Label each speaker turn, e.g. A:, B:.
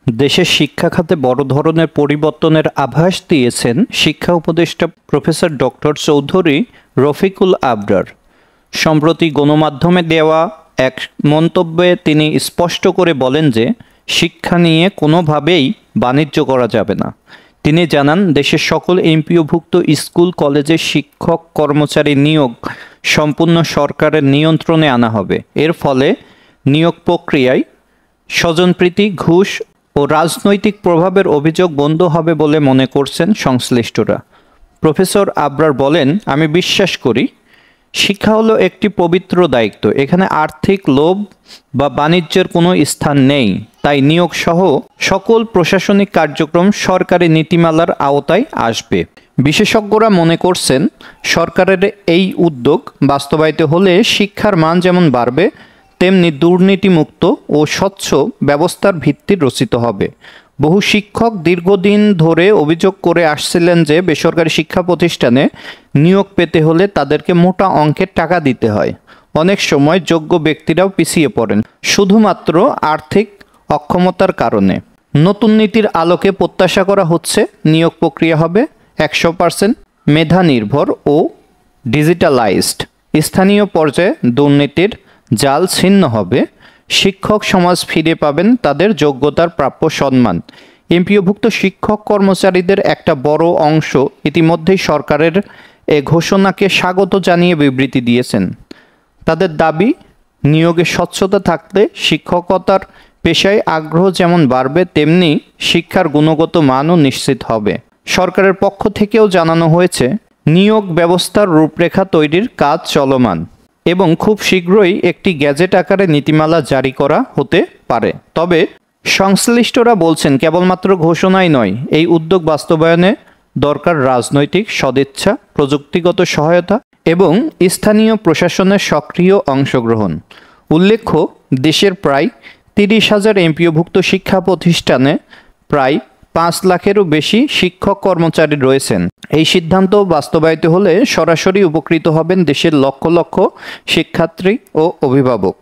A: দেশের শিক্ষা খাতে বড় ধরনের পরিবর্তনের আভাস দিয়েছেন শিক্ষা উপদেষ্টা প্রফেসর ডক্টর চৌধুরী রফিকুল আবরার। সম্প্রতি গণমাধ্যমে দেওয়া এক মন্তব্যে তিনি স্পষ্ট করে বলেন যে শিক্ষা নিয়ে কোনোভাবেই বাণিজ্য করা যাবে না। তিনি জানান, দেশের সকল এমপিওভুক্ত স্কুল কলেজের শিক্ষক কর্মচারী নিয়োগ সম্পূর্ণ সরকারের নিয়ন্ত্রণে আনা হবে। এর ফলে নিয়োগ প্রক্রিয়ায় স্বজনপ্রীতি, ঘুষ ও রাজনৈতিক প্রভাবের অভিযোগ বন্ধ হবে বলে মনে করছেন সংশ্লিষ্টরা। প্রফেসর আবরার বলেন, আমি বিশ্বাস করি শিক্ষা হলো একটি পবিত্র দায়িত্ব। এখানে আর্থিক লোভ বা বাণিজ্যের কোনো স্থান নেই। তাই নিয়োগ সহ সকল প্রশাসনিক কার্যক্রম সরকারি নীতিমালার আওতায় আসবে। বিশেষজ্ঞরা মনে করছেন, সরকারের এই উদ্যোগ বাস্তবায়িত হলে শিক্ষার মান যেমন বাড়বে, তেমনি দুর্নীতিমুক্ত ও স্বচ্ছ ব্যবস্থার ভিত্তি রচিত হবে। বহু শিক্ষক দীর্ঘদিন ধরে অভিযোগ করে আসছিলেন যে বেসরকারি শিক্ষা প্রতিষ্ঠানে নিয়োগ পেতে হলে তাদেরকে মোটা অঙ্কের টাকা দিতে হয়। অনেক সময় যোগ্য ব্যক্তিরাও পিছিয়ে পড়েন শুধুমাত্র আর্থিক অক্ষমতার কারণে। নতুন নীতির আলোকে প্রত্যাশা করা হচ্ছে নিয়োগ প্রক্রিয়া হবে 100% মেধা নির্ভর ও ডিজিটালাইজড। স্থানীয় পর্যায়ে দুর্নীতির জাল ছিন্ন হবে। শিক্ষক সমাজ ফিরে পাবেন তাদের যোগ্যতার প্রাপ্য সম্মান। এমপিওভুক্ত শিক্ষক কর্মচারীদের একটা বড় অংশ ইতিমধ্যেই সরকারের এ ঘোষণাকে স্বাগত জানিয়ে বিবৃতি দিয়েছেন। তাদের দাবি, নিয়োগে স্বচ্ছতা থাকলে শিক্ষকতার পেশায় আগ্রহ যেমন বাড়বে, তেমনি শিক্ষার গুণগত মানও নিশ্চিত হবে। সরকারের পক্ষ থেকেও জানানো হয়েছে, নিয়োগ ব্যবস্থার রূপরেখা তৈরির কাজ চলমান এবং খুব শীঘ্রই একটি গ্যাজেট আকারে নীতিমালা জারি করা হতে পারে। তবে সংশ্লিষ্টরা বলছেন, কেবলমাত্র ঘোষণাই নয়, এই উদ্যোগ বাস্তবায়নে দরকার রাজনৈতিক সদিচ্ছা, প্রযুক্তিগত সহায়তা এবং স্থানীয় প্রশাসনের সক্রিয় অংশগ্রহণ। উল্লেখ্য, দেশের প্রায় 30,000 এমপিওভুক্ত শিক্ষা প্রতিষ্ঠানে প্রায় 5 লাখেরও বেশি শিক্ষক কর্মচারী রয়েছেন। এই সিদ্ধান্ত বাস্তবায়িত হলে সরাসরি উপকৃত হবেন দেশের লক্ষ লক্ষ শিক্ষার্থী ও অভিভাবক।